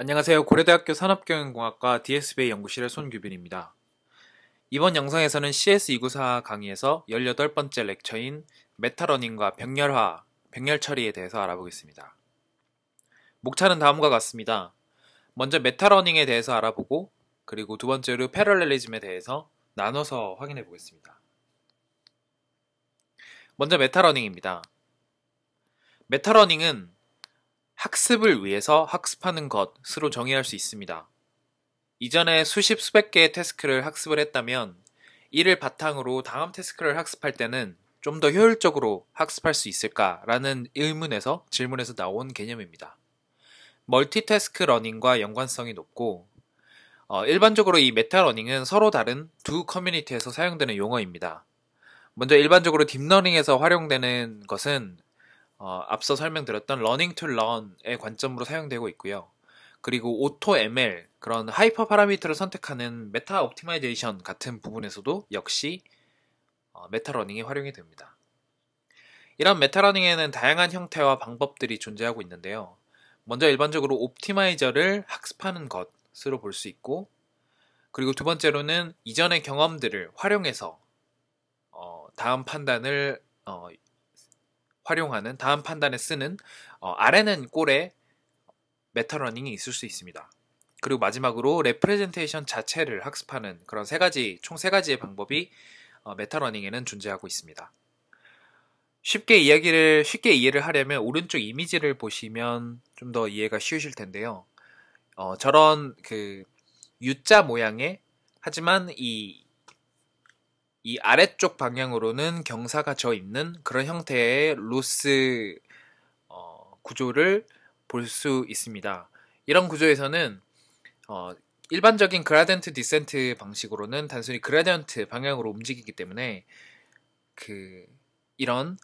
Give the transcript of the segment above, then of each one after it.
안녕하세요. 고려대학교 산업경영공학과 DSBA 연구실의 손규빈입니다. 이번 영상에서는 CS294 강의에서 18번째 렉처인 메타러닝과 병렬화, 병렬 처리에 대해서 알아보겠습니다. 목차는 다음과 같습니다. 먼저 메타러닝에 대해서 알아보고, 그리고 두 번째로 패럴렐리즘에 대해서 나눠서 확인해 보겠습니다. 먼저 메타러닝입니다. 메타러닝은 학습을 위해서 학습하는 것으로 정의할 수 있습니다. 이전에 수십 수백 개의 태스크를 학습을 했다면 이를 바탕으로 다음 태스크를 학습할 때는 좀 더 효율적으로 학습할 수 있을까라는 질문에서 나온 개념입니다. 멀티태스크 러닝과 연관성이 높고 일반적으로 이 메타러닝은 서로 다른 두 커뮤니티에서 사용되는 용어입니다. 먼저 일반적으로 딥러닝에서 활용되는 것은 앞서 설명드렸던 러닝 투 런의 관점으로 사용되고 있고요. 그리고 오토 ML, 그런 하이퍼 파라미터를 선택하는 메타 옵티마이제이션 같은 부분에서도 역시 메타러닝이 활용이 됩니다. 이런 메타러닝에는 다양한 형태와 방법들이 존재하고 있는데요. 먼저 일반적으로 옵티마이저를 학습하는 것으로 볼 수 있고, 그리고 두 번째로는 이전의 경험들을 활용해서 다음 판단을 활용하는, 다음 판단에 쓰는 R에는 꼴의 메타러닝이 있을 수 있습니다. 그리고 마지막으로 레프레젠테이션 자체를 학습하는 그런 총 세 가지의 방법이 메타러닝에는 존재하고 있습니다. 쉽게 이해를 하려면 오른쪽 이미지를 보시면 좀 더 이해가 쉬우실 텐데요. 저런 U자 모양의, 하지만 이 아래쪽 방향으로는 경사가 져 있는 그런 형태의 로스 구조를 볼 수 있습니다. 이런 구조에서는 일반적인 그라디언트 디센트 방식으로는 단순히 그라디언트 방향으로 움직이기 때문에 이런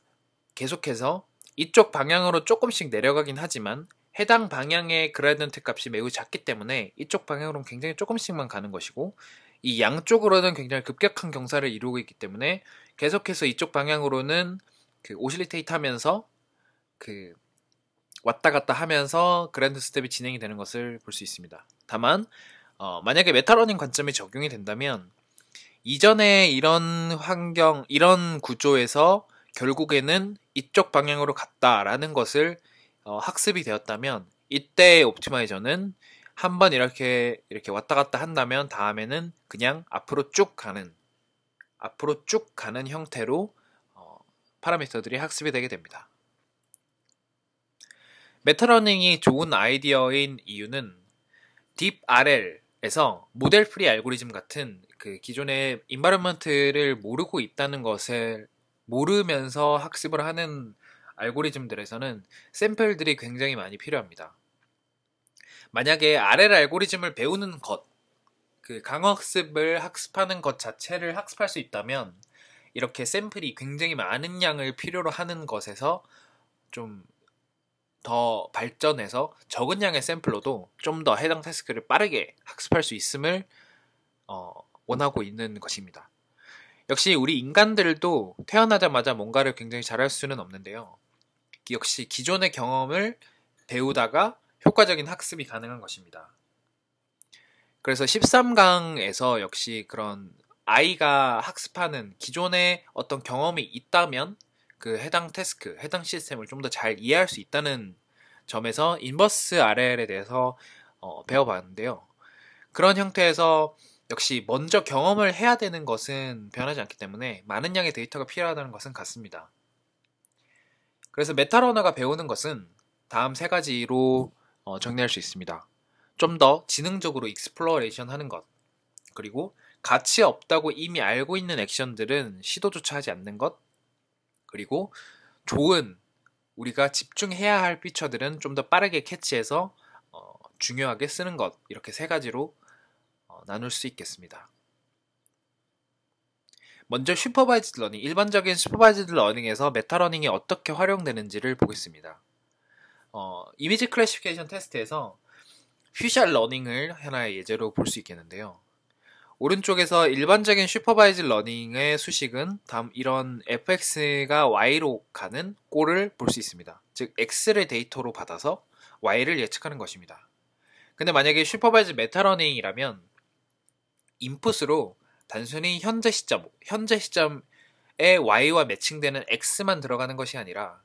계속해서 이쪽 방향으로 조금씩 내려가긴 하지만 해당 방향의 그라디언트 값이 매우 작기 때문에 이쪽 방향으로는 굉장히 조금씩만 가는 것이고, 이 양쪽으로는 굉장히 급격한 경사를 이루고 있기 때문에 계속해서 이쪽 방향으로는 오실리테이트 하면서 왔다 갔다 하면서 그랜드 스텝이 진행이 되는 것을 볼 수 있습니다. 다만 만약에 메타러닝 관점이 적용이 된다면 이전에 이런 구조에서 결국에는 이쪽 방향으로 갔다라는 것을 학습이 되었다면, 이때 옵티마이저는 한번 이렇게 왔다 갔다 한다면 다음에는 그냥 앞으로 쭉 가는 형태로 파라미터들이 학습이 되게 됩니다. 메타러닝이 좋은 아이디어인 이유는 딥RL에서 모델 프리 알고리즘 같은 기존의 인바이러먼트를 모르고 있다는 것을 모르면서 학습을 하는 알고리즘들에서는 샘플들이 굉장히 많이 필요합니다. 만약에 RL 알고리즘을 배우는 것, 강화학습을 학습하는 것 자체를 학습할 수 있다면 이렇게 샘플이 굉장히 많은 양을 필요로 하는 것에서 좀 더 발전해서 적은 양의 샘플로도 좀 더 해당 태스크를 빠르게 학습할 수 있음을 원하고 있는 것입니다. 역시 우리 인간들도 태어나자마자 뭔가를 굉장히 잘할 수는 없는데요. 역시 기존의 경험을 배우다가 효과적인 학습이 가능한 것입니다. 그래서 13강에서 역시 그런 아이가 학습하는 기존의 어떤 경험이 있다면 해당 태스크, 해당 시스템을 좀 더 잘 이해할 수 있다는 점에서 인버스 RL에 대해서 배워봤는데요. 그런 형태에서 역시 먼저 경험을 해야 되는 것은 변하지 않기 때문에 많은 양의 데이터가 필요하다는 것은 같습니다. 그래서 메타러너가 배우는 것은 다음 세 가지로 정리할 수 있습니다. 좀 더 지능적으로 익스플로레이션 하는 것, 그리고 가치 없다고 이미 알고 있는 액션들은 시도조차 하지 않는 것, 그리고 우리가 집중해야 할 피처들은 좀 더 빠르게 캐치해서 중요하게 쓰는 것, 이렇게 세 가지로 나눌 수 있겠습니다. 먼저 슈퍼바이즈드 러닝, 일반적인 슈퍼바이즈드 러닝에서 메타러닝이 어떻게 활용되는지를 보겠습니다. 이미지 클래시피케이션 테스트에서 퓨셜 러닝을 하나의 예제로 볼 수 있겠는데요. 오른쪽에서 일반적인 슈퍼바이즈 러닝의 수식은 다음 이런 fx가 y로 가는 꼴을 볼 수 있습니다. 즉 x를 데이터로 받아서 y를 예측하는 것입니다. 근데 만약에 슈퍼바이즈 메타러닝이라면 인풋으로 단순히 현재 시점에 y와 매칭되는 x만 들어가는 것이 아니라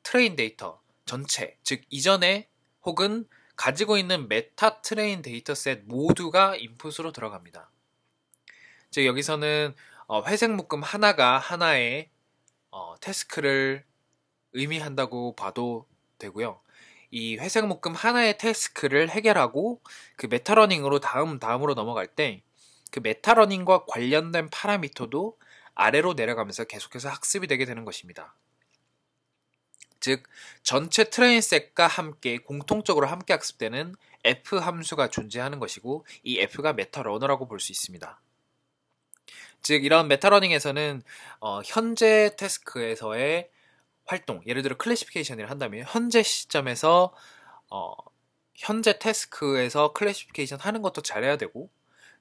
트레인 데이터 전체, 즉 이전에 혹은 가지고 있는 메타 트레인 데이터셋 모두가 인풋으로 들어갑니다. 즉 여기서는 회색 묶음 하나가 하나의 태스크를 의미한다고 봐도 되고요. 이 회색 묶음 하나의 태스크를 해결하고 그 메타러닝으로 다음으로 넘어갈 때 그 메타러닝과 관련된 파라미터도 아래로 내려가면서 계속해서 학습이 되게 되는 것입니다. 즉 전체 트레인셋과 함께 공통적으로 함께 학습되는 F 함수가 존재하는 것이고 이 F가 메타러너라고 볼 수 있습니다. 즉 이런 메타러닝에서는 현재 태스크에서의 활동, 예를 들어 클래시피케이션을 한다면 현재 시점에서 현재 태스크에서 클래시피케이션 하는 것도 잘해야 되고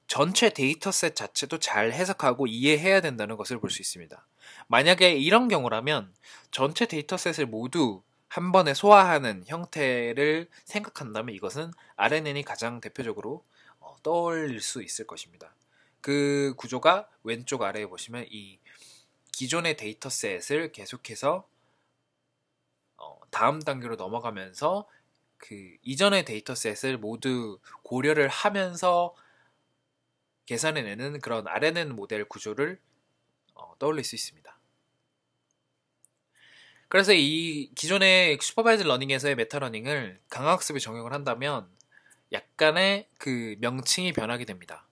전체 데이터셋 자체도 잘 해석하고 이해해야 된다는 것을 볼 수 있습니다. 만약에 이런 경우라면 전체 데이터셋을 모두 한 번에 소화하는 형태를 생각한다면 이것은 RNN이 가장 대표적으로 떠올릴 수 있을 것입니다. 그 구조가 왼쪽 아래에 보시면 이 기존의 데이터셋을 계속해서 다음 단계로 넘어가면서 그 이전의 데이터셋을 모두 고려를 하면서 계산해내는 그런 RNN 모델 구조를 떠올릴 수 있습니다. 그래서 이 기존의 슈퍼바이즈 러닝에서의 메타러닝을 강화학습에 적용을 한다면 약간의 그 명칭이 변하게 됩니다.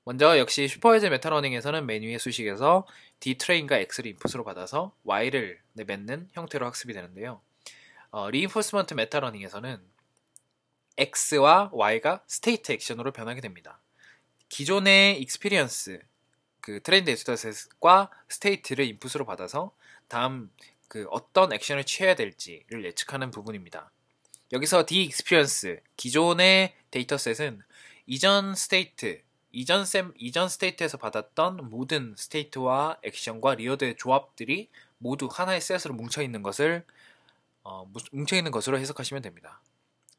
먼저 역시 슈퍼바이즈 메타러닝에서는 맨 위의 수식에서 D트레인과 X를 인풋으로 받아서 Y를 내뱉는 형태로 학습이 되는데요. 리인포스먼트 메타러닝에서는 X와 Y가 스테이트 액션으로 변하게 됩니다. 기존의 익스피리언스, 그 트레인 데이터셋과 스테이트를 인풋으로 받아서 다음 그 어떤 액션을 취해야 될지를 예측하는 부분입니다. 여기서 D-experience, 기존의 데이터셋은 이전 스테이트에서 받았던 모든 스테이트와 액션과 리어드의 조합들이 모두 하나의 셋으로 뭉쳐있는 것으로 해석하시면 됩니다.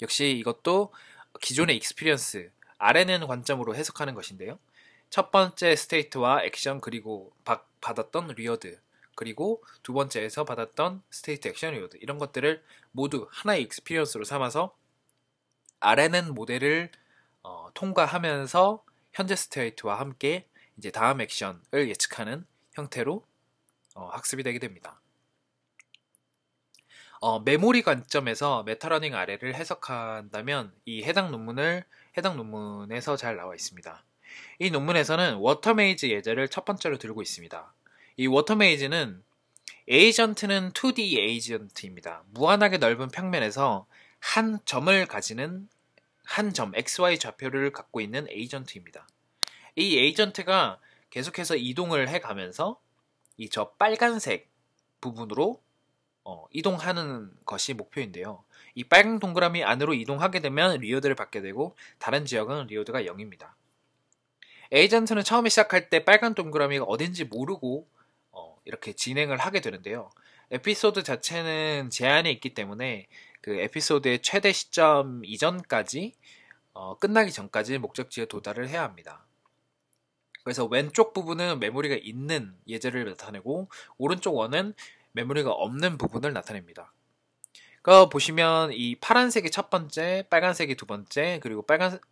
역시 이것도 기존의 익스피리언스, RNN 관점으로 해석하는 것인데요. 첫 번째 스테이트와 액션 그리고 받았던 리어드 그리고 두 번째에서 받았던 스테이트 액션 리어드 이런 것들을 모두 하나의 익스피리언스로 삼아서 RNN 모델을 통과하면서 현재 스테이트와 함께 이제 다음 액션을 예측하는 형태로 학습이 되게 됩니다. 메모리 관점에서 메타러닝 아래를 해석한다면 이 해당 논문에서 잘 나와 있습니다. 이 논문에서는 워터메이즈 예제를 첫 번째로 들고 있습니다. 이 워터메이즈는 에이전트는 2D 에이전트입니다. 무한하게 넓은 평면에서 한 점을 가지는 한 점 XY 좌표를 갖고 있는 에이전트입니다. 이 에이전트가 계속해서 이동을 해가면서 이 저 빨간색 부분으로 이동하는 것이 목표인데요. 이 빨간 동그라미 안으로 이동하게 되면 리오드를 받게 되고 다른 지역은 리오드가 0입니다. 에이전트는 처음에 시작할 때 빨간 동그라미가 어딘지 모르고 이렇게 진행을 하게 되는데요. 에피소드 자체는 제한이 있기 때문에 그 에피소드의 최대 시점 이전까지 끝나기 전까지 목적지에 도달을 해야 합니다. 그래서 왼쪽 부분은 메모리가 있는 예제를 나타내고 오른쪽 원은 메모리가 없는 부분을 나타냅니다. 그러니까 보시면 이 파란색이 첫 번째, 빨간색이 두 번째, 그리고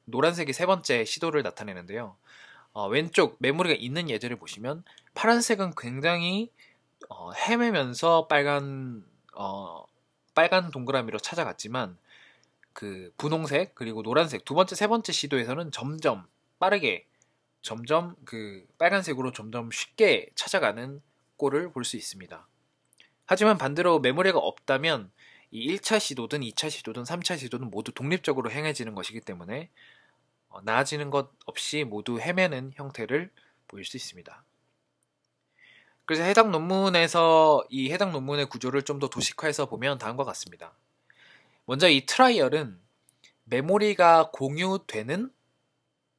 노란색이 세 번째 시도를 나타내는데요. 왼쪽 메모리가 있는 예제를 보시면 파란색은 굉장히 헤매면서 빨간 동그라미로 찾아갔지만 그 분홍색 그리고 노란색 두 번째, 세 번째 시도에서는 점점 빠르게 그 빨간색으로 점점 쉽게 찾아가는 꼴을 볼 수 있습니다. 하지만 반대로 메모리가 없다면 이 1차 시도든 2차 시도든 3차 시도든 모두 독립적으로 행해지는 것이기 때문에 나아지는 것 없이 모두 헤매는 형태를 보일 수 있습니다. 그래서 해당 논문의 구조를 좀 더 도식화해서 보면 다음과 같습니다. 먼저 이 트라이얼은 메모리가 공유되는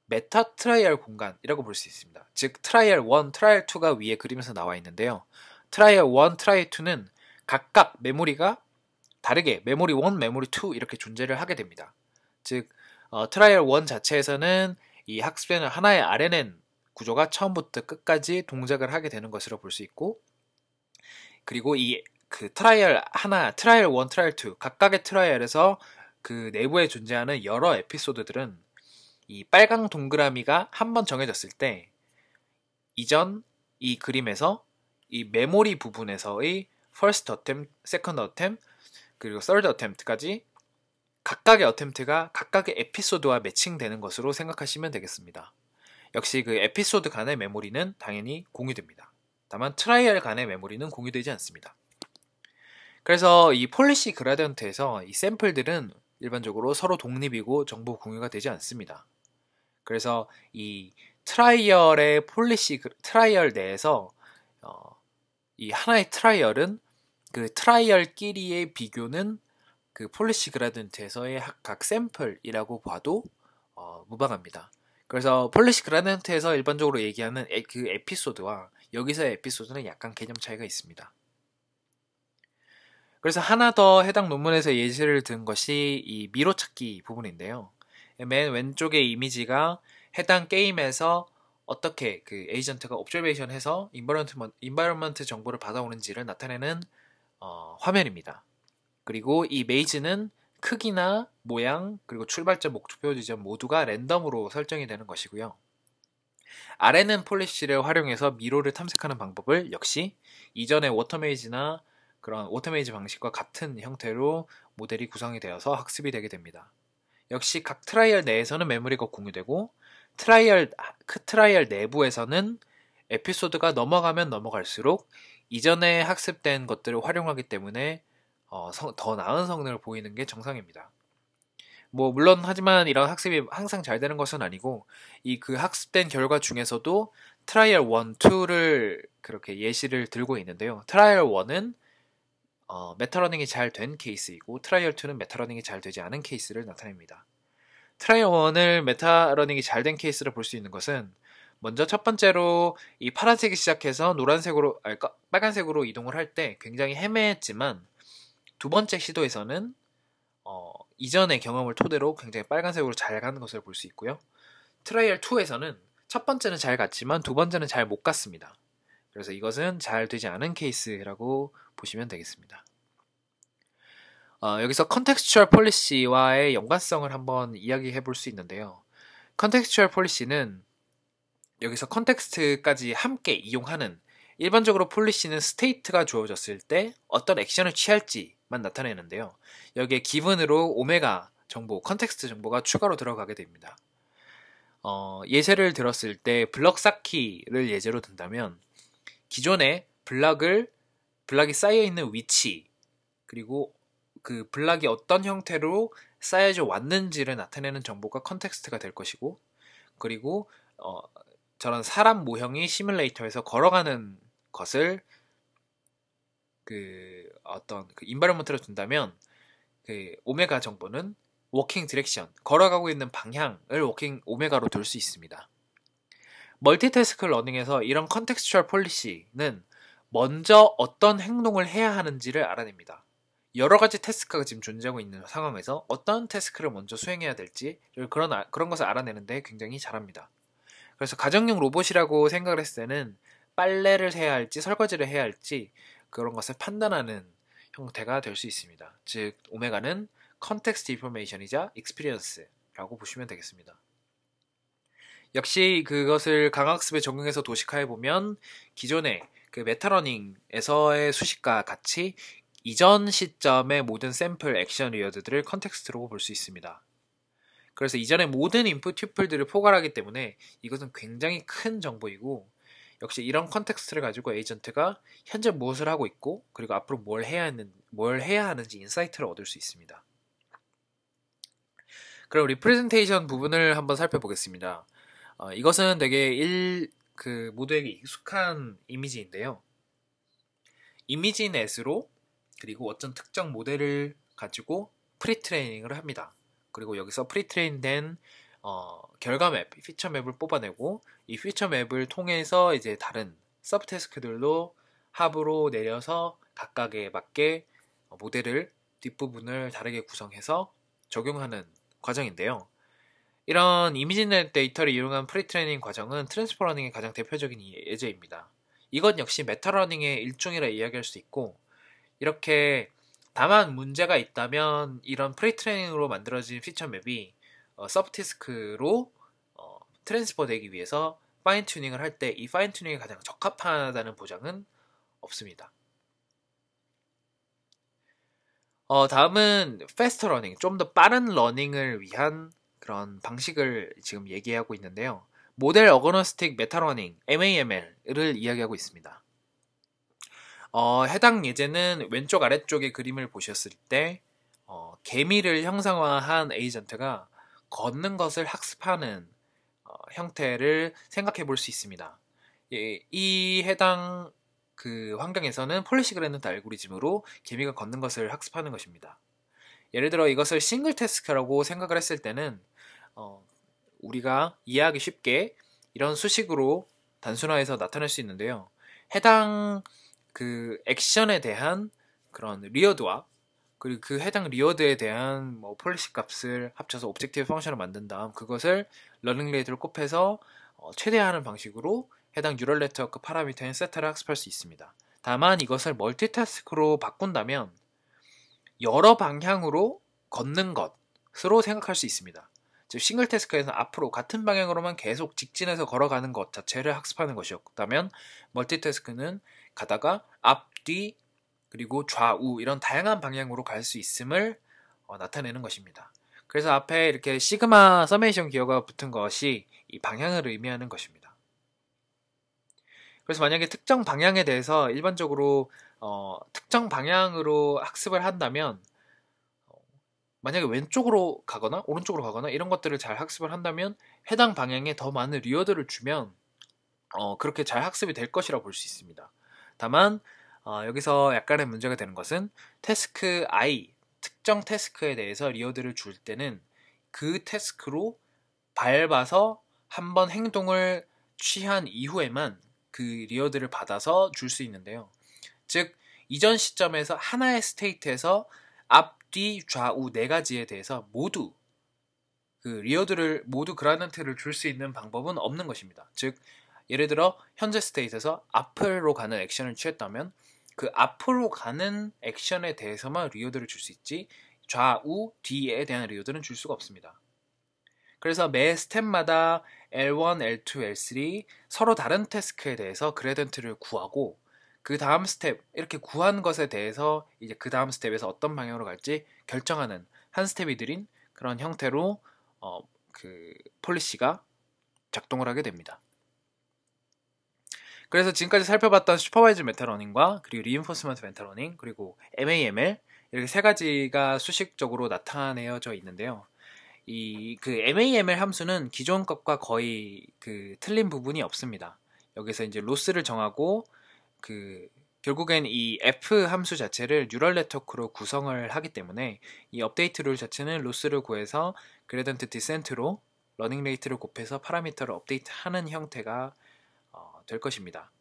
메타 트라이얼 공간이라고 볼 수 있습니다. 즉 트라이얼 1, 트라이얼 2가 위에 그림에서 나와 있는데요. 트라이얼 1, 트라이얼 2는 각각 메모리가 다르게 메모리 1, 메모리 2 이렇게 존재를 하게 됩니다. 즉 트라이얼 1 자체에서는 이 학습되는 하나의 RNN 구조가 처음부터 끝까지 동작을 하게 되는 것으로 볼 수 있고, 그리고 이 그 트라이얼 1, 트라이얼 1, 트라이얼 2 각각의 트라이얼에서 그 내부에 존재하는 여러 에피소드들은 이 빨강 동그라미가 한 번 정해졌을 때 이전 이 그림에서 이 메모리 부분에서의 first attempt, second attempt, 그리고 third attempt까지 각각의 어템트가 각각의 에피소드와 매칭되는 것으로 생각하시면 되겠습니다. 역시 그 에피소드 간의 메모리는 당연히 공유됩니다. 다만 트라이얼 간의 메모리는 공유되지 않습니다. 그래서 이 폴리시 그라디언트에서 이 샘플들은 일반적으로 서로 독립이고 정보 공유가 되지 않습니다. 그래서 이 트라이얼의 트라이얼 내에서 이 하나의 트라이얼은 그 트라이얼끼리의 비교는 그 폴리시 그라디언트에서의 각 샘플이라고 봐도 무방합니다. 그래서 폴리시 그라디언트에서 일반적으로 얘기하는 그 에피소드와 여기서의 에피소드는 약간 개념 차이가 있습니다. 그래서 하나 더 해당 논문에서 예시를 든 것이 이 미로 찾기 부분인데요. 맨 왼쪽의 이미지가 해당 게임에서 어떻게 그 에이전트가 옵저베이션해서 인바이런먼트 정보를 받아오는지를 나타내는 화면입니다. 그리고 이 메이즈는 크기나 모양, 그리고 출발점, 목표 지점 모두가 랜덤으로 설정이 되는 것이고요. RNN 폴리시를 활용해서 미로를 탐색하는 방법을 역시 이전의 워터메이즈나 그런 워터메이즈 방식과 같은 형태로 모델이 구성이 되어서 학습이 되게 됩니다. 역시 각 트라이얼 내에서는 메모리가 공유되고 그 트라이얼 내부에서는 에피소드가 넘어가면 넘어갈수록 이전에 학습된 것들을 활용하기 때문에 더 나은 성능을 보이는 게 정상입니다. 물론 하지만 이런 학습이 항상 잘 되는 것은 아니고 이 그 학습된 결과 중에서도 트라이얼 1, 2를 그렇게 예시를 들고 있는데요. 트라이얼 1은 메타러닝이 잘 된 케이스이고 트라이얼 2는 메타러닝이 잘 되지 않은 케이스를 나타냅니다. 트라이얼 1을 메타러닝이 잘 된 케이스를 볼 수 있는 것은 먼저 첫 번째로 이 파란색이 시작해서 빨간색으로 이동을 할 때 굉장히 헤매했지만 두 번째 시도에서는 이전의 경험을 토대로 굉장히 빨간색으로 잘 가는 것을 볼 수 있고요. 트라이얼 2에서는 첫 번째는 잘 갔지만 두 번째는 잘 못 갔습니다. 그래서 이것은 잘 되지 않은 케이스라고 보시면 되겠습니다. 여기서 컨텍스추얼 폴리시와의 연관성을 한번 이야기해 볼 수 있는데요. 컨텍스추얼 폴리시는 여기서 컨텍스트까지 함께 이용하는, 일반적으로 폴리시는 스테이트가 주어졌을 때 어떤 액션을 취할지만 나타내는데요. 여기에 기본으로 오메가 정보, 컨텍스트 정보가 추가로 들어가게 됩니다. 예제를 들었을 때 블럭 쌓기를 예제로 든다면 기존에 블락이 쌓여있는 위치, 그리고 그 블락이 어떤 형태로 쌓여져 왔는지를 나타내는 정보가 컨텍스트가 될 것이고, 그리고 저런 사람 모형이 시뮬레이터에서 걸어가는 것을 어떤 인바이런먼트로 둔다면 그 오메가 정보는 워킹 디렉션, 걸어가고 있는 방향을 워킹 오메가로 둘 수 있습니다. 멀티태스크 러닝에서 이런 컨텍스추얼 폴리시는 먼저 어떤 행동을 해야 하는지를 알아냅니다. 여러 가지 태스크가 지금 존재하고 있는 상황에서 어떤 태스크를 먼저 수행해야 될지 그런 것을 알아내는데 굉장히 잘합니다. 그래서 가정용 로봇이라고 생각을 했을 때는 빨래를 해야 할지 설거지를 해야 할지 그런 것을 판단하는 형태가 될 수 있습니다. 즉 오메가는 컨텍스트 인포메이션이자 익스피리언스라고 보시면 되겠습니다. 역시 그것을 강학습에 적용해서 도식화해 보면 기존의 그 메타러닝에서의 수식과 같이 이전 시점의 모든 샘플 액션 리워드들을 컨텍스트로 볼 수 있습니다. 그래서 이전의 모든 인풋 튜플들을 포괄하기 때문에 이것은 굉장히 큰 정보이고, 역시 이런 컨텍스트를 가지고 에이전트가 현재 무엇을 하고 있고 그리고 앞으로 뭘 해야 하는지 인사이트를 얻을 수 있습니다. 그럼 리프레젠테이션 부분을 한번 살펴보겠습니다. 이것은 되게 모두에게 익숙한 이미지인데요. 이미지넷으로 그리고 어떤 특정 모델을 가지고 프리트레이닝을 합니다. 그리고 여기서 프리트레인된 결과 맵, 피처 맵을 뽑아내고 이 피처 맵을 통해서 이제 다른 서브 태스크들로 합으로 내려서 각각에 맞게 모델을 뒷부분을 다르게 구성해서 적용하는 과정인데요. 이런 이미지넷 데이터를 이용한 프리트레이닝 과정은 트랜스퍼 러닝의 가장 대표적인 예제입니다. 이것 역시 메타러닝의 일종이라 이야기할 수 있고, 이렇게 다만 문제가 있다면 이런 프리트레이닝으로 만들어진 피처 맵이 서브태스크로 트랜스퍼 되기 위해서 파인 튜닝을 할 때 이 파인 튜닝이 가장 적합하다는 보장은 없습니다. 다음은 패스트 러닝, 좀 더 빠른 러닝을 위한 그런 방식을 지금 얘기하고 있는데요. 모델 어거너스틱 메타러닝, MAML을 이야기하고 있습니다. 해당 예제는 왼쪽 아래쪽의 그림을 보셨을 때 개미를 형상화한 에이전트가 걷는 것을 학습하는 형태를 생각해 볼 수 있습니다. 이 해당 그 환경에서는 폴리시 그레넌트 알고리즘으로 개미가 걷는 것을 학습하는 것입니다. 예를 들어 이것을 싱글 태스크라고 생각을 했을 때는 우리가 이해하기 쉽게 이런 수식으로 단순화해서 나타낼 수 있는데요. 해당 그 액션에 대한 그런 리어드와 그리고 그 해당 리어드에 대한 뭐 폴리시 값을 합쳐서 오브젝티브 펑션을 만든 다음 그것을 러닝 레이트를 곱해서 최대화하는 방식으로 해당 뉴럴 네트워크 파라미터인 세타를 학습할 수 있습니다. 다만 이것을 멀티태스크로 바꾼다면 여러 방향으로 걷는 것으로 생각할 수 있습니다. 즉 싱글 태스크에서는 앞으로 같은 방향으로만 계속 직진해서 걸어가는 것 자체를 학습하는 것이었다면 멀티태스크는 가다가 앞, 뒤, 그리고 좌우 이런 다양한 방향으로 갈 수 있음을 나타내는 것입니다. 그래서 앞에 이렇게 시그마 서메이션 기어가 붙은 것이 이 방향을 의미하는 것입니다. 그래서 만약에 특정 방향에 대해서 일반적으로 특정 방향으로 학습을 한다면 만약에 왼쪽으로 가거나 오른쪽으로 가거나 이런 것들을 잘 학습을 한다면 해당 방향에 더 많은 리워드를 주면 그렇게 잘 학습이 될 것이라고 볼 수 있습니다. 다만 여기서 약간의 문제가 되는 것은 태스크 I, 특정 태스크에 대해서 리워드를 줄 때는 그 태스크로 밟아서 한번 행동을 취한 이후에만 그 리워드를 받아서 줄 수 있는데요. 즉 이전 시점에서 하나의 스테이트에서 앞, 뒤, 좌우 네 가지에 대해서 모두 그 리워드를 모두 그라디언트를 줄 수 있는 방법은 없는 것입니다. 즉 예를 들어 현재 스테이트에서 앞으로 가는 액션을 취했다면 그 앞으로 가는 액션에 대해서만 리워드를 줄 수 있지 좌우, 뒤에 대한 리워드는 줄 수가 없습니다. 그래서 매 스텝마다 L1, L2, L3 서로 다른 태스크에 대해서 그레던트를 구하고 그 다음 스텝 이렇게 구한 것에 대해서 이제 그 다음 스텝에서 어떤 방향으로 갈지 결정하는 한 스텝이 들인 그런 형태로 그 폴리시가 작동을 하게 됩니다. 그래서 지금까지 살펴봤던 슈퍼바이즈 메타러닝과 그리고 리인포스먼트 메타러닝 그리고 MAML 이렇게 세 가지가 수식적으로 나타내어져 있는데요. 그 MAML 함수는 기존 것과 거의 그 틀린 부분이 없습니다. 여기서 이제 로스를 정하고 결국엔 이 F 함수 자체를 뉴럴 네트워크로 구성을 하기 때문에 이 업데이트 룰 자체는 로스를 구해서 그레던트 디센트로 러닝 레이트를 곱해서 파라미터를 업데이트하는 형태가 될 것입니다.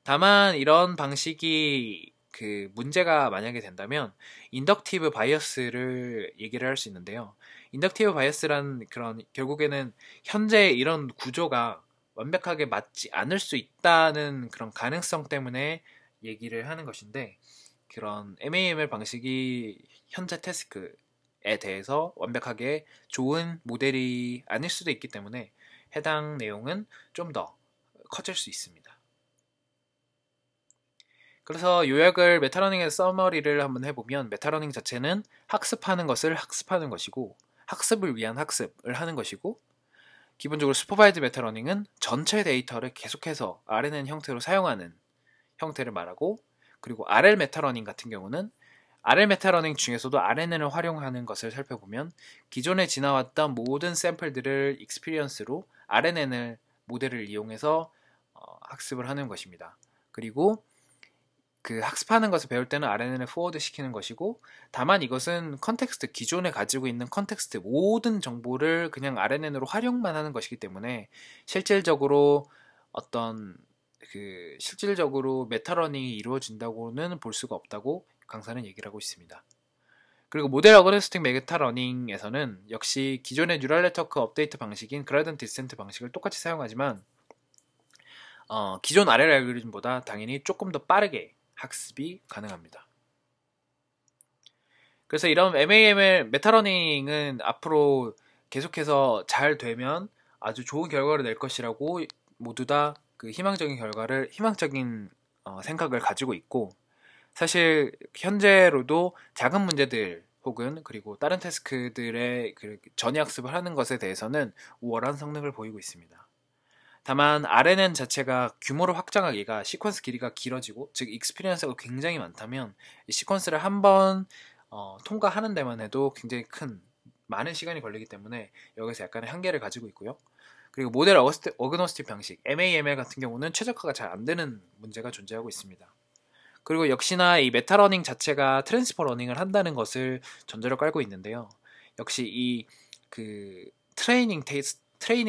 다만 이런 방식이 그 문제가 만약에 된다면 인덕티브 바이어스를 얘기를 할 수 있는데요. 인덕티브 바이어스란 그런 결국에는 현재 이런 구조가 완벽하게 맞지 않을 수 있다는 그런 가능성 때문에 얘기를 하는 것인데 그런 MAML 방식이 현재 태스크에 대해서 완벽하게 좋은 모델이 아닐 수도 있기 때문에 해당 내용은 좀 더 커질 수 있습니다. 그래서 요약을 메타러닝의 서머리를 한번 해보면 메타러닝 자체는 학습하는 것을 학습하는 것이고 학습을 위한 학습을 하는 것이고 기본적으로 슈퍼바이즈 메타러닝은 전체 데이터를 계속해서 RNN 형태로 사용하는 형태를 말하고 그리고 RL 메타러닝 같은 경우는 RL 메타러닝 중에서도 RNN을 활용하는 것을 살펴보면 기존에 지나왔던 모든 샘플들을 익스피리언스로 RNN을 모델을 이용해서 학습을 하는 것입니다. 그리고 그 학습하는 것을 배울 때는 RNN을 포워드 시키는 것이고 다만 이것은 컨텍스트 기존에 가지고 있는 컨텍스트 모든 정보를 그냥 RNN으로 활용만 하는 것이기 때문에 실질적으로 실질적으로 메타러닝이 이루어진다고는 볼 수가 없다고 강사는 얘기를 하고 있습니다. 그리고 모델 어그노스틱 메타 러닝에서는 역시 기존의 뉴럴 네트워크 업데이트 방식인 그라디언트 디센트 방식을 똑같이 사용하지만 기존 RL 알고리즘보다 당연히 조금 더 빠르게 학습이 가능합니다. 그래서 이런 MAML 메타러닝은 앞으로 계속해서 잘 되면 아주 좋은 결과를 낼 것이라고 모두 다 그 희망적인 생각을 가지고 있고, 사실 현재로도 작은 문제들 혹은 그리고 다른 태스크들의 그 전이학습을 하는 것에 대해서는 우월한 성능을 보이고 있습니다. 다만 RNN 자체가 규모를 확장하기가 시퀀스 길이가 길어지고, 즉 익스피리언스가 굉장히 많다면 이 시퀀스를 한번 통과하는 데만 해도 굉장히 많은 시간이 걸리기 때문에 여기서 약간의 한계를 가지고 있고요. 그리고 모델 어그노스틱 방식 MAML 같은 경우는 최적화가 잘 안 되는 문제가 존재하고 있습니다. 그리고 역시나 이 메타러닝 자체가 트랜스퍼 러닝을 한다는 것을 전제로 깔고 있는데요. 역시 이 그 트레이닝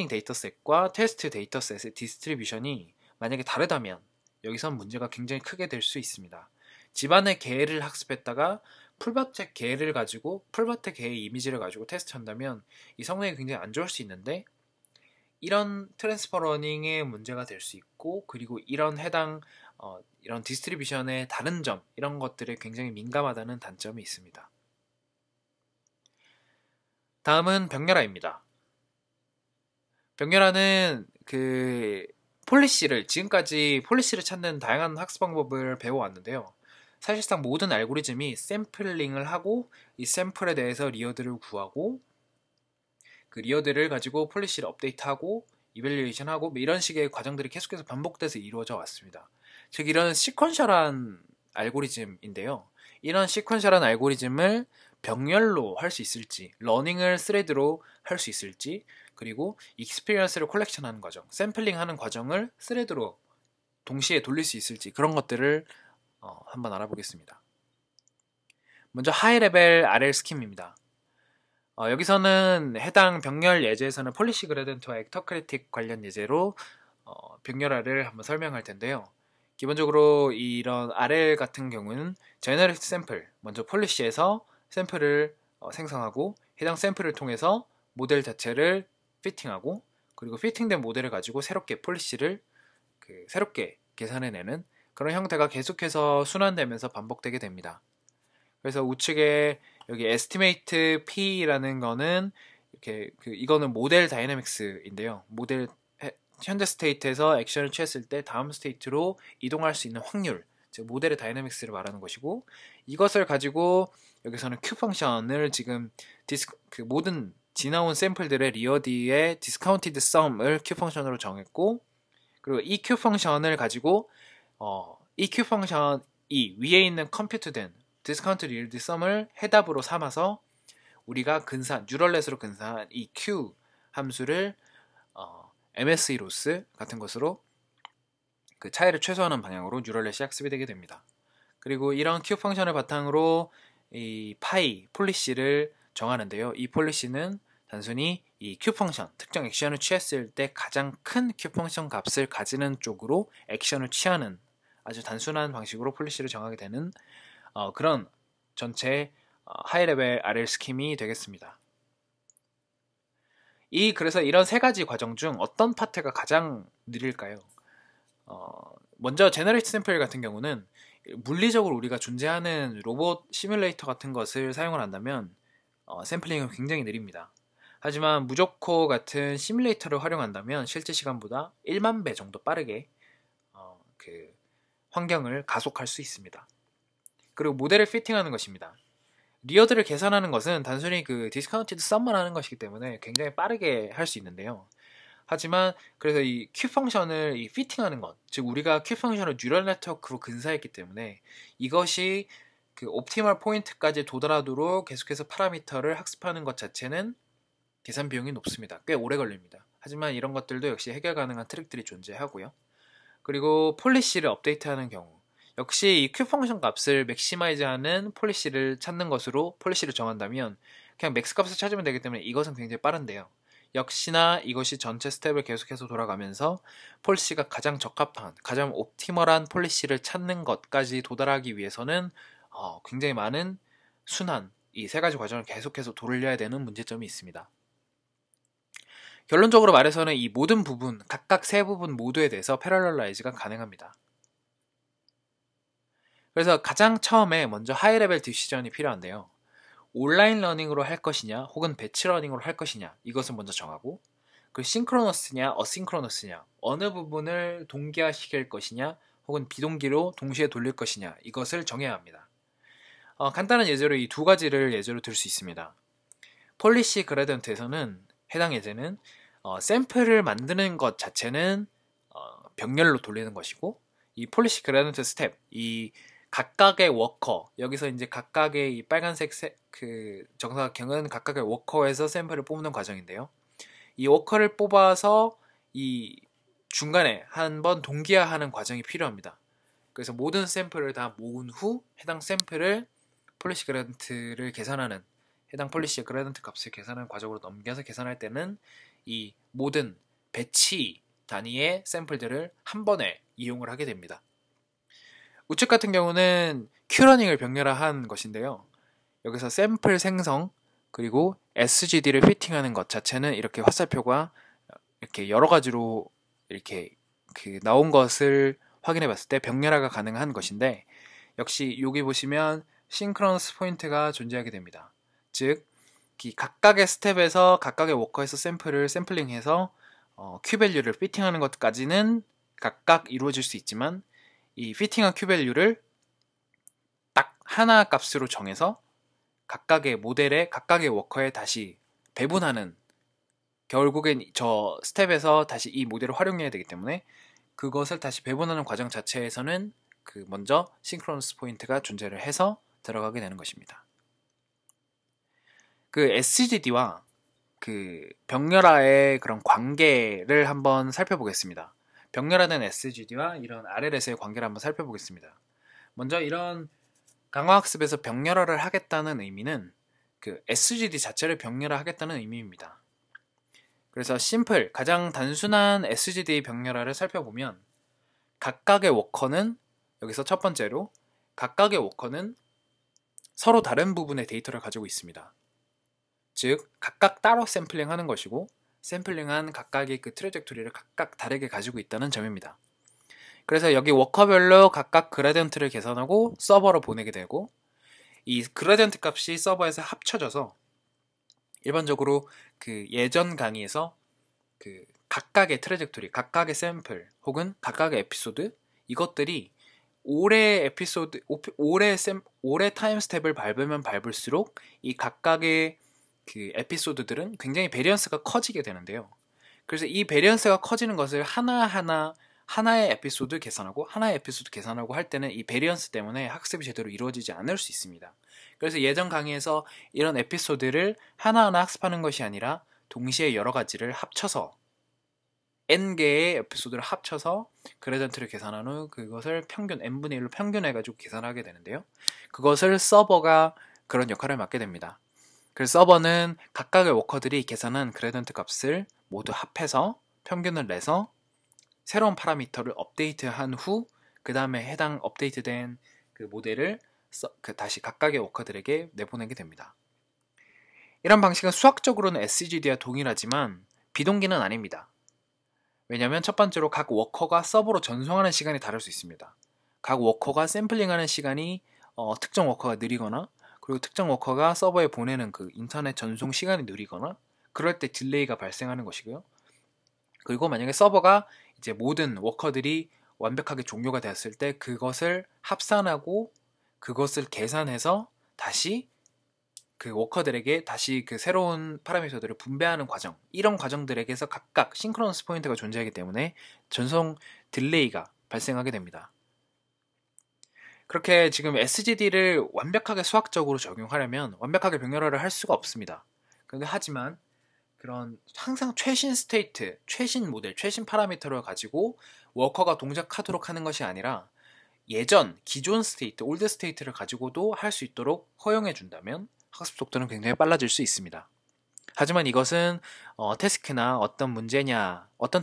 데이터셋과 테스트 데이터셋의 디스트리뷰션이 만약에 다르다면 여기선 문제가 굉장히 크게 될 수 있습니다. 집안의 개를 학습했다가 풀밭의 개를 가지고 풀밭의 개의 이미지를 가지고 테스트한다면 이 성능이 굉장히 안 좋을 수 있는데, 이런 트랜스퍼 러닝의 문제가 될 수 있고, 그리고 이런 이런 디스트리뷰션의 다른 점, 이런 것들에 굉장히 민감하다는 단점이 있습니다. 다음은 병렬화입니다. 병렬화는 지금까지 폴리시를 찾는 다양한 학습 방법을 배워왔는데요. 사실상 모든 알고리즘이 샘플링을 하고 이 샘플에 대해서 리어드를 구하고 그 리어드를 가지고 폴리시를 업데이트하고 이밸류에이션하고 뭐 이런 식의 과정들이 계속해서 반복돼서 이루어져 왔습니다. 즉 이런 시퀀셜한 알고리즘인데요. 이런 시퀀셜한 알고리즘을 병렬로 할 수 있을지, 러닝을 스레드로 할 수 있을지, 그리고 익스피리언스를 콜렉션하는 과정, 샘플링하는 과정을 스레드로 동시에 돌릴 수 있을지, 그런 것들을 한번 알아보겠습니다. 먼저 하이 레벨 RL 스킴입니다. 여기서는 해당 병렬 예제에서는 폴리시 그레덴트와 액터크리틱 관련 예제로 병렬화를 한번 설명할 텐데요. 기본적으로 이런 RL 같은 경우는 제너레이트 샘플, 먼저 폴리시에서 샘플을 생성하고 해당 샘플을 통해서 모델 자체를 피팅하고, 그리고 피팅된 모델을 가지고 새롭게 폴리시를 새롭게 계산해내는 그런 형태가 계속해서 순환되면서 반복되게 됩니다. 그래서 우측에 여기 estimate P라는 거는 이거는 모델 다이내믹스인데요. 현재 스테이트에서 액션을 취했을 때 다음 스테이트로 이동할 수 있는 확률, 즉 모델의 다이내믹스를 말하는 것이고, 이것을 가지고 여기서는 Q 펑션을 지금 모든 지나온 샘플들의 리어디의 디스카운티드 썸을 Q 펑션으로 정했고, 그리고 이 Q 펑션을 가지고 이 Q 펑션이 위에 있는 컴퓨트된 디스카운트 리어디 썸을 해답으로 삼아서 우리가 뉴럴넷으로 근사한 이 Q 함수를 MSE 로스 같은 것으로 그 차이를 최소화하는 방향으로 뉴럴넷이 학습이 되게 됩니다. 그리고 이런 Q 펑션을 바탕으로 이 파이 폴리시를 정하는데요. 이 폴리시는 단순히 이 Q 펑션, 특정 액션을 취했을 때 가장 큰 Q 펑션 값을 가지는 쪽으로 액션을 취하는 아주 단순한 방식으로 폴리시를 정하게 되는 그런 전체 하이 레벨 RL 스킴이 되겠습니다. 그래서 이런 세 가지 과정 중 어떤 파트가 가장 느릴까요? 먼저 제너레이트 샘플 같은 경우는 물리적으로 우리가 존재하는 로봇 시뮬레이터 같은 것을 사용을 한다면 샘플링은 굉장히 느립니다. 하지만 무조코 같은 시뮬레이터를 활용한다면 실제 시간보다 1만 배 정도 빠르게 환경을 가속할 수 있습니다. 그리고 모델을 피팅하는 것입니다. 리어드를 계산하는 것은 단순히 디스카운티드 썸만 하는 것이기 때문에 굉장히 빠르게 할 수 있는데요. 하지만 그래서 이 Q 펑션을 피팅하는 것, 즉 우리가 Q 펑션을 뉴럴 네트워크로 근사했기 때문에 이것이 옵티멀 포인트까지 도달하도록 계속해서 파라미터를 학습하는 것 자체는 계산 비용이 높습니다. 꽤 오래 걸립니다. 하지만 이런 것들도 역시 해결 가능한 트릭들이 존재하고요. 그리고 폴리시를 업데이트하는 경우, 역시 이 Q 펑션 값을 맥시마이즈하는 폴리시를 찾는 것으로 폴리시를 정한다면 그냥 맥스 값을 찾으면 되기 때문에 이것은 굉장히 빠른데요. 역시나 이것이 전체 스텝을 계속해서 돌아가면서 폴리시가 가장 적합한, 가장 옵티멀한 폴리시를 찾는 것까지 도달하기 위해서는 굉장히 많은 순환, 이 세 가지 과정을 계속해서 돌려야 되는 문제점이 있습니다. 결론적으로 말해서는 이 모든 부분, 각각 세 부분 모두에 대해서 패러럴라이즈가 가능합니다. 그래서 가장 처음에 먼저 하이 레벨 디시전이 필요한데요. 온라인 러닝으로 할 것이냐 혹은 배치 러닝으로 할 것이냐 이것을 먼저 정하고, 그 싱크로너스냐 어싱크로너스냐, 어느 부분을 동기화시킬 것이냐 혹은 비동기로 동시에 돌릴 것이냐 이것을 정해야 합니다. 간단한 예제로 이 두 가지를 예제로 들 수 있습니다. 폴리시 그라디언트에서는 해당 예제는 샘플을 만드는 것 자체는 병렬로 돌리는 것이고, 이 폴리시 그라디언트 스텝, 이 각각의 워커, 여기서 이제 각각의 이 빨간색 그 정사각형은 각각의 워커에서 샘플을 뽑는 과정인데요. 이 워커를 뽑아서 이 중간에 한번 동기화하는 과정이 필요합니다. 그래서 모든 샘플을 다 모은 후 해당 샘플을 폴리시 그라디언트를 계산하는, 해당 폴리시 그라디언트 값을 계산하는 과정으로 넘겨서 계산할 때는 이 모든 배치 단위의 샘플들을 한 번에 이용을 하게 됩니다. 우측 같은 경우는 큐러닝을 병렬화한 것인데요. 여기서 샘플 생성 그리고 SGD를 피팅하는 것 자체는 이렇게 화살표가 이렇게 여러 가지로 이렇게 나온 것을 확인해 봤을 때 병렬화가 가능한 것인데, 역시 여기 보시면 싱크로너스 포인트가 존재하게 됩니다. 즉, 이 각각의 스텝에서 각각의 워커에서 샘플을 샘플링해서 Q밸류를 피팅하는 것까지는 각각 이루어질 수 있지만, 이 피팅한 Q밸류를 딱 하나 값으로 정해서 각각의 모델에 각각의 워커에 다시 배분하는, 결국엔 저 스텝에서 다시 이 모델을 활용해야 되기 때문에 그것을 다시 배분하는 과정 자체에서는 먼저 싱크로너스 포인트가 존재를 해서 들어가게 되는 것입니다. 그 SGD와 그 병렬화의 그런 관계를 한번 살펴보겠습니다. 병렬화된 SGD와 이런 RLS의 관계를 한번 살펴보겠습니다. 먼저 이런 강화학습에서 병렬화를 하겠다는 의미는 그 SGD 자체를 병렬화하겠다는 의미입니다. 그래서 심플, 가장 단순한 SGD 병렬화를 살펴보면, 각각의 워커는, 여기서 첫 번째로 각각의 워커는 서로 다른 부분의 데이터를 가지고 있습니다. 즉, 각각 따로 샘플링하는 것이고, 샘플링한 각각의 그 트래젝토리를 각각 다르게 가지고 있다는 점입니다. 그래서 여기 워커별로 각각 그라디언트를 계산하고 서버로 보내게 되고, 이 그라디언트 값이 서버에서 합쳐져서 일반적으로 그 예전 강의에서 그 각각의 트래젝토리, 각각의 샘플 혹은 각각의 에피소드, 이것들이 올해 에피소드, 올해 타임 스텝을 밟으면 밟을수록 이 각각의 그 에피소드들은 굉장히 베리언스가 커지게 되는데요. 그래서 이 베리언스가 커지는 것을 하나의 에피소드 계산하고 하나의 에피소드 계산하고 할 때는 이 베리언스 때문에 학습이 제대로 이루어지지 않을 수 있습니다. 그래서 예전 강의에서 이런 에피소드를 하나하나 학습하는 것이 아니라 동시에 여러 가지를 합쳐서 n개의 에피소드를 합쳐서 그레전트를 계산한 후 그것을 n분의 1로 평균해가지고 계산하게 되는데요. 그것을 서버가 그런 역할을 맡게 됩니다. 그래서 서버는 각각의 워커들이 계산한 그레전트 값을 모두 합해서 평균을 내서 새로운 파라미터를 업데이트한 후 그 다음에 해당 업데이트된 그 모델을 다시 각각의 워커들에게 내보내게 됩니다. 이런 방식은 수학적으로는 SGD와 동일하지만 비동기는 아닙니다. 왜냐하면 첫 번째로 각 워커가 서버로 전송하는 시간이 다를 수 있습니다. 각 워커가 샘플링하는 시간이 특정 워커가 느리거나, 그리고 특정 워커가 서버에 보내는 그 인터넷 전송 시간이 느리거나, 그럴 때 딜레이가 발생하는 것이고요. 그리고 만약에 서버가 이제 모든 워커들이 완벽하게 종료가 되었을 때 그것을 합산하고 그것을 계산해서 다시 그 워커들에게 다시 그 새로운 파라미터들을 분배하는 과정, 이런 과정들에게서 각각 싱크로너스 포인트가 존재하기 때문에 전송 딜레이가 발생하게 됩니다. 그렇게 지금 SGD를 완벽하게 수학적으로 적용하려면 완벽하게 병렬화를 할 수가 없습니다. 근데 하지만 그런 항상 최신 스테이트, 최신 모델, 최신 파라미터를 가지고 워커가 동작하도록 하는 것이 아니라 예전, 기존 스테이트, 올드 스테이트를 가지고도 할 수 있도록 허용해 준다면 학습 속도는 굉장히 빨라질 수 있습니다. 하지만 이것은 태스크나 어떤 문제냐, 어떤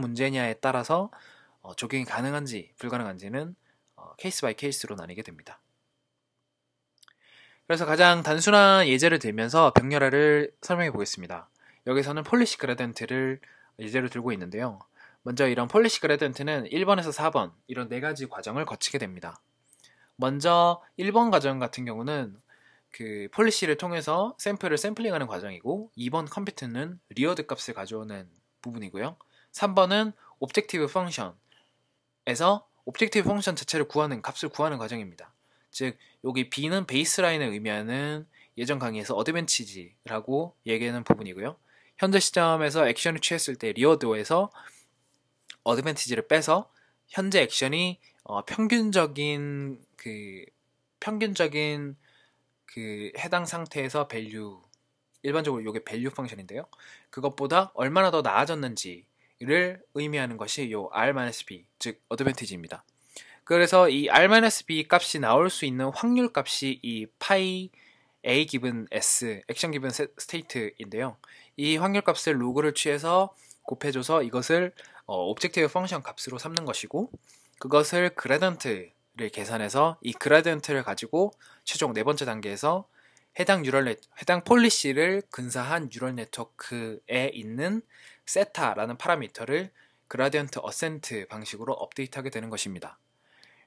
문제냐에 따라서 적용이 가능한지 불가능한지는 케이스 바이 케이스로 나뉘게 됩니다. 그래서 가장 단순한 예제를 들면서 병렬화를 설명해 보겠습니다. 여기서는 폴리시 그라디언트를 예제로 들고 있는데요. 먼저 이런 폴리시 그라디언트는 1번에서 4번 이런 네 가지 과정을 거치게 됩니다. 먼저 1번 과정 같은 경우는 그 폴리시를 통해서 샘플을 샘플링하는 과정이고, 2번 컴퓨트는 리어드 값을 가져오는 부분이고요. 3번은 옵젝티브 펑션에서 옵젝티브 펑션 자체를 구하는 값을 구하는 과정입니다. 즉 여기 B는 베이스라인을 의미하는 예전 강의에서 어드밴티지라고 얘기하는 부분이고요. 현재 시점에서 액션을 취했을 때 리어드에서 어드밴티지를 빼서 현재 액션이 평균적인 그 해당 상태에서 밸류, 일반적으로 이게 밸류 펑션인데요. 그것보다 얼마나 더 나아졌는지를 의미하는 것이 요 R-B, 즉 어드밴티지입니다. 그래서 이 R-B 값이 나올 수 있는 확률 값이 이 파이 A 기분 S, 액션 기분 스테이트인데요. 이 확률 값을 로그를 취해서 곱해줘서 이것을 옵젝티브 펑션 값으로 삼는 것이고, 그것을 그라디언트를 계산해서 이 그라디언트를 가지고 최종 네 번째 단계에서 해당 폴리시를 근사한 뉴럴 네트워크에 있는 세타라는 파라미터를 그라디언트 어센트 방식으로 업데이트하게 되는 것입니다.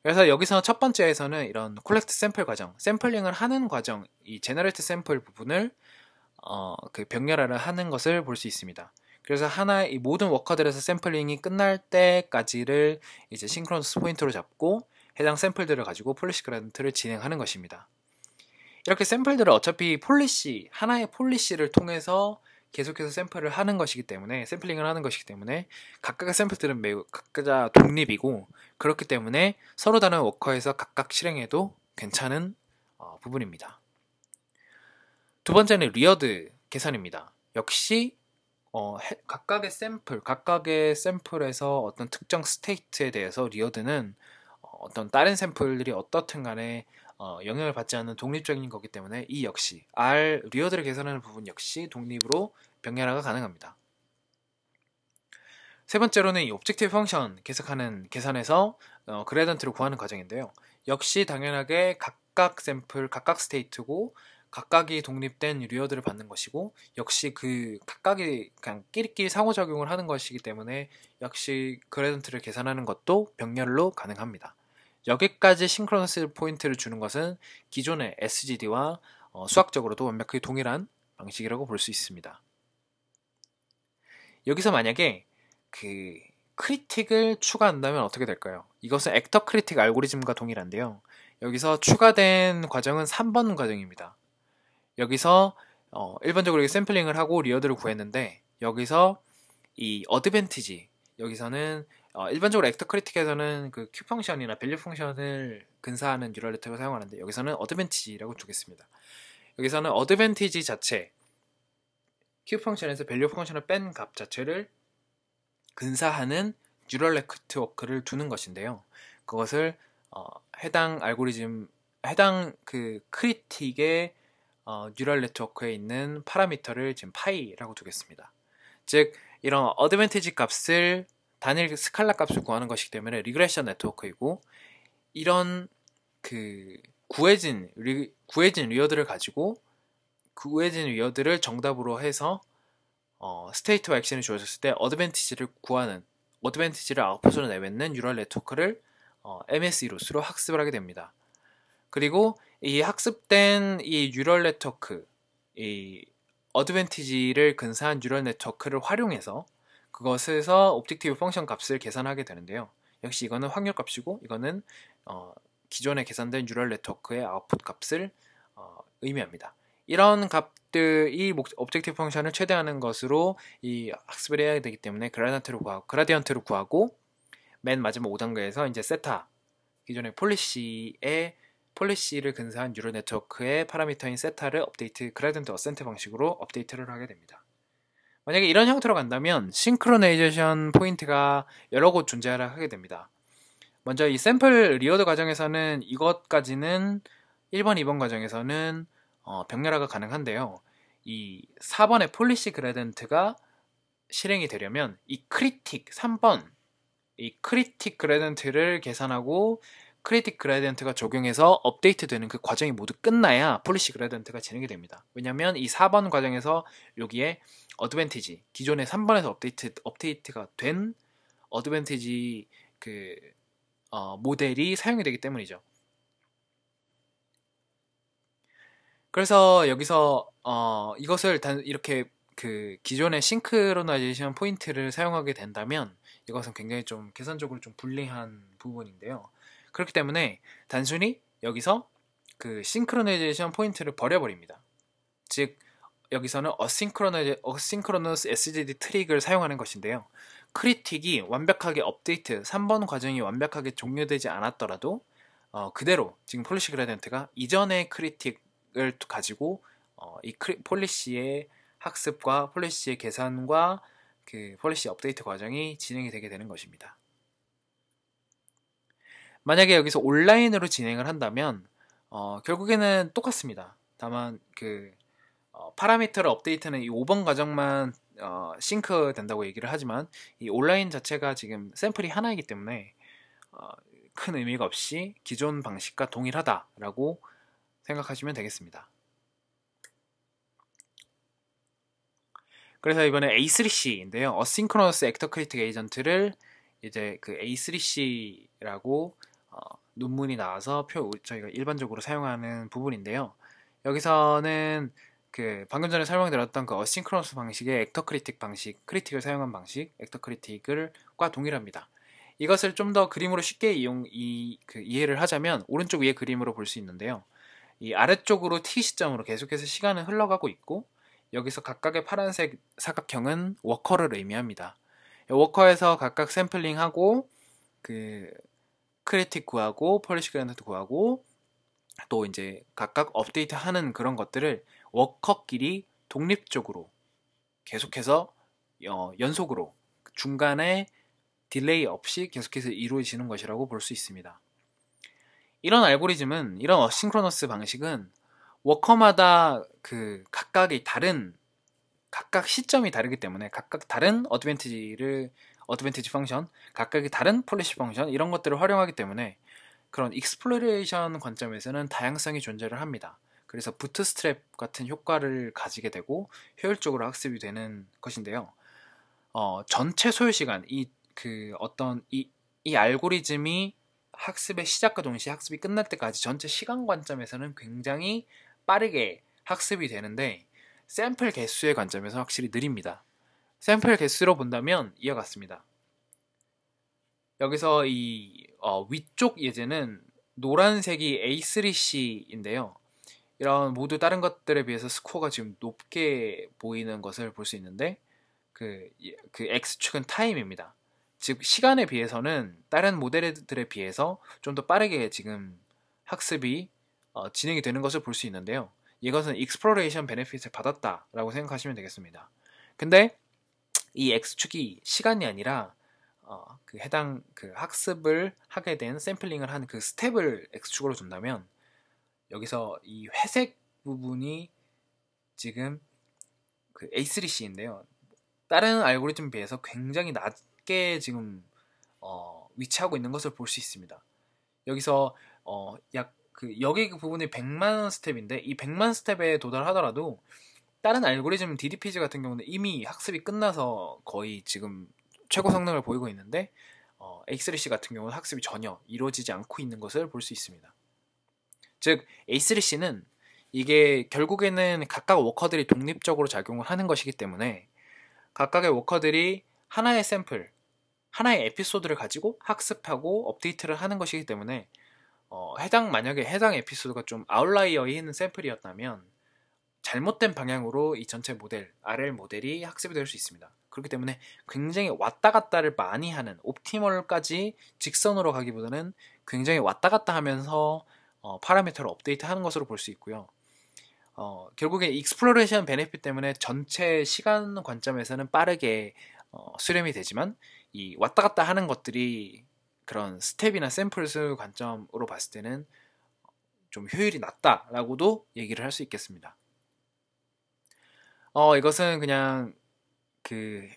그래서 여기서 첫 번째에서는 이런 콜렉트 샘플 과정, 샘플링을 하는 과정, 이 제너레이트 샘플 부분을 그 병렬화를 하는 것을 볼 수 있습니다. 그래서 하나의 이 모든 워커들에서 샘플링이 끝날 때까지를 이제 싱크로너스 포인트로 잡고 해당 샘플들을 가지고 폴리시 그라디언트를 진행하는 것입니다. 이렇게 샘플들을 어차피 하나의 폴리시를 통해서 계속해서 샘플링을 하는 것이기 때문에 각각의 샘플들은 매우 각자 독립이고, 그렇기 때문에 서로 다른 워커에서 각각 실행해도 괜찮은 부분입니다. 두 번째는 리어드 계산입니다. 역시 각각의 샘플에서 어떤 특정 스테이트에 대해서 리어드는 어떤 다른 샘플들이 어떻든 간에 영향을 받지 않는 독립적인 거기 때문에 이 역시 리어드를 계산하는 부분 역시 독립으로 병렬화가 가능합니다. 세 번째로는 이 옵젝티브 펑션 계산에서 그레던트를 구하는 과정인데요. 역시 당연하게 각각 샘플, 각각 스테이트고 각각이 독립된 리어드를 받는 것이고, 역시 그 각각이 그냥 끼리끼리 상호작용을 하는 것이기 때문에 역시 그레던트를 계산하는 것도 병렬로 가능합니다. 여기까지 싱크로너스 포인트를 주는 것은 기존의 SGD와 수학적으로도 완벽하게 동일한 방식이라고 볼 수 있습니다. 여기서 만약에 그 크리틱을 추가한다면 어떻게 될까요? 이것은 액터 크리틱 알고리즘과 동일한데요. 여기서 추가된 과정은 3번 과정입니다. 여기서 일반적으로 샘플링을 하고 리어드를 구했는데, 여기서 이 어드밴티지, 여기서는 일반적으로 액터 크리틱에서는 그 Q 펑션이나 밸류 펑션을 근사하는 뉴럴 네트워크를 사용하는데, 여기서는 어드밴티지라고 두겠습니다. 여기서는 어드밴티지 자체, Q 펑션에서 밸류 펑션을 뺀 값 자체를 근사하는 뉴럴 네트워크를 두는 것인데요. 그것을 해당 그 크리틱의 뉴럴 네트워크에 있는 파라미터를 지금 파이라고 두겠습니다. 즉 이런 어드밴티지 값을 단일 스칼라 값을 구하는 것이기 때문에 리그레션 네트워크이고, 이런 그 구해진 리어드를 가지고 구해진 리어드를 정답으로 해서 스테이트와 액션이 주어졌을 때 어드밴티지를 아웃풋으로 내뱉는 뉴럴 네트워크를 MSE 로스로 학습을 하게 됩니다. 그리고 이 학습된 이 뉴럴 네트워크, 이 어드밴티지를 근사한 뉴럴 네트워크를 활용해서 그것에서 옵젝티브 펑션 값을 계산하게 되는데요. 역시 이거는 확률 값이고, 이거는 기존에 계산된 뉴럴 네트워크의 아웃풋 값을 의미합니다. 이런 값들이 옵젝티브 펑션을 최대화하는 것으로 이 학습을 해야 되기 때문에 그라디언트를 구하고 맨 마지막 5단계에서 이제 세타, 기존의 폴리시를 근사한 뉴럴 네트워크의 파라미터인 세타를 그라디언트 어센트 방식으로 업데이트를 하게 됩니다. 만약에 이런 형태로 간다면 싱크로나이제이션 포인트가 여러 곳 존재하게 됩니다. 먼저 이 샘플 리어드 과정에서는 이것까지는 1번, 2번 과정에서는 병렬화가 가능한데요. 이 4번의 폴리시 그레덴트가 실행이 되려면 이 크리틱 3번 이 크리틱 그레덴트를 계산하고 크리틱 그라디언트가 적용해서 업데이트 되는 그 과정이 모두 끝나야 폴리시 그라디언트가 진행이 됩니다. 왜냐면 이 4번 과정에서 여기에 어드밴티지, 기존의 3번에서 업데이트가 된 어드밴티지 모델이 사용이 되기 때문이죠. 그래서 여기서 이것을 이렇게 기존의 싱크로나이제이션 포인트를 사용하게 된다면 이것은 굉장히 좀 계산적으로 좀 불리한 부분인데요. 그렇기 때문에 단순히 여기서 싱크로나이제이션 포인트를 버려버립니다. 즉 여기서는 어싱크로너스 SGD 트릭을 사용하는 것인데요. 크리틱이 완벽하게 업데이트, 3번 과정이 완벽하게 종료되지 않았더라도 그대로 지금 폴리시 그라디언트가 이전의 크리틱을 가지고 이 폴리시의 학습과 폴리시의 계산과 폴리시 업데이트 과정이 진행이 되게 되는 것입니다. 만약에 여기서 온라인으로 진행을 한다면 결국에는 똑같습니다. 다만 파라미터를 업데이트는 이 5번 과정만 싱크 된다고 얘기를 하지만 이 온라인 자체가 지금 샘플이 하나이기 때문에 큰 의미가 없이 기존 방식과 동일하다라고 생각하시면 되겠습니다. 그래서 이번에 A3C인데요. 어싱크로너스 액터 크리틱 에이전트를 이제 A3C라고 논문이 나와서 저희가 일반적으로 사용하는 부분인데요. 여기서는 방금 전에 설명드렸던 어싱크로너스 방식의 액터 크리틱 방식, 크리틱을 사용한 방식, 액터 크리틱과 동일합니다. 이것을 좀 더 그림으로 쉽게 이해를 하자면 오른쪽 위에 그림으로 볼 수 있는데요. 이 아래쪽으로 T 시점으로 계속해서 시간은 흘러가고 있고 여기서 각각의 파란색 사각형은 워커를 의미합니다. 워커에서 각각 샘플링하고 크리틱 구하고 폴리시 그라디언트 구하고 또 이제 각각 업데이트하는 그런 것들을 워커끼리 독립적으로 계속해서 연속으로 중간에 딜레이 없이 계속해서 이루어지는 것이라고 볼 수 있습니다. 이런 알고리즘은, 이런 어싱크로너스 방식은 워커마다 각각 시점이 다르기 때문에 각각 다른 어드밴티지 펑션, 각각의 다른 폴리시 펑션 이런 것들을 활용하기 때문에 그런 익스플로레이션 관점에서는 다양성이 존재를 합니다. 그래서 부트스트랩 같은 효과를 가지게 되고 효율적으로 학습이 되는 것인데요. 전체 소요 시간, 이 알고리즘이 학습의 시작과 동시에 학습이 끝날 때까지 전체 시간 관점에서는 굉장히 빠르게 학습이 되는데 샘플 개수의 관점에서 확실히 느립니다. 샘플 개수로 본다면 이와 같습니다. 여기서 이 위쪽 예제는 노란색이 A3C인데요. 이런 모두 다른 것들에 비해서 스코어가 지금 높게 보이는 것을 볼 수 있는데 그 X축은 타임입니다. 즉 시간에 비해서는 다른 모델들에 비해서 좀 더 빠르게 지금 학습이 진행이 되는 것을 볼 수 있는데요. 이것은 익스플로레이션 베네핏을 받았다라고 생각하시면 되겠습니다. 근데 이 X축이 시간이 아니라 해당 학습을 하게 된 샘플링을 한 그 스텝을 X축으로 둔다면 여기서 이 회색 부분이 지금 A3C인데요. 다른 알고리즘에 비해서 굉장히 낮게 지금 위치하고 있는 것을 볼 수 있습니다. 여기서 여기 그 부분이 100만 스텝인데 이 100만 스텝에 도달하더라도 다른 알고리즘 DDPG 같은 경우는 이미 학습이 끝나서 거의 지금 최고 성능을 보이고 있는데 A3C 같은 경우는 학습이 전혀 이루어지지 않고 있는 것을 볼 수 있습니다. 즉 A3C는 이게 결국에는 각각 워커들이 독립적으로 작용을 하는 것이기 때문에 각각의 워커들이 하나의 샘플, 하나의 에피소드를 가지고 학습하고 업데이트를 하는 것이기 때문에 만약에 해당 에피소드가 좀 아웃라이어에 있는 샘플이었다면 잘못된 방향으로 이 전체 모델, RL 모델이 학습이 될 수 있습니다. 그렇기 때문에 굉장히 왔다 갔다를 많이 하는 옵티멀까지 직선으로 가기보다는 굉장히 왔다 갔다 하면서 파라미터를 업데이트하는 것으로 볼 수 있고요. 결국에 익스플로레이션 베네핏 때문에 전체 시간 관점에서는 빠르게 수렴이 되지만 이 왔다 갔다 하는 것들이 그런 스텝이나 샘플 수 관점으로 봤을 때는 좀 효율이 낮다라고도 얘기를 할 수 있겠습니다. 이것은 그냥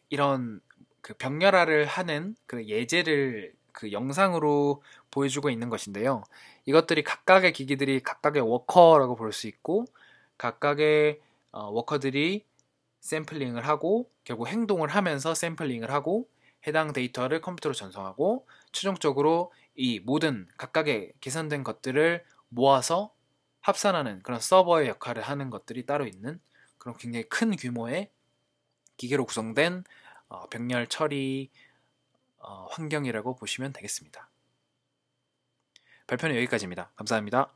이런 병렬화를 하는 그 예제를 그 영상으로 보여주고 있는 것인데요. 이것들이 각각의 기기들이 각각의 워커라고 볼 수 있고 각각의 워커들이 샘플링을 하고 결국 행동을 하면서 샘플링을 하고 해당 데이터를 컴퓨터로 전송하고 최종적으로 이 모든 각각의 계산된 것들을 모아서 합산하는 그런 서버의 역할을 하는 것들이 따로 있는 그런 굉장히 큰 규모의 기계로 구성된 병렬 처리 환경이라고 보시면 되겠습니다. 발표는 여기까지입니다. 감사합니다.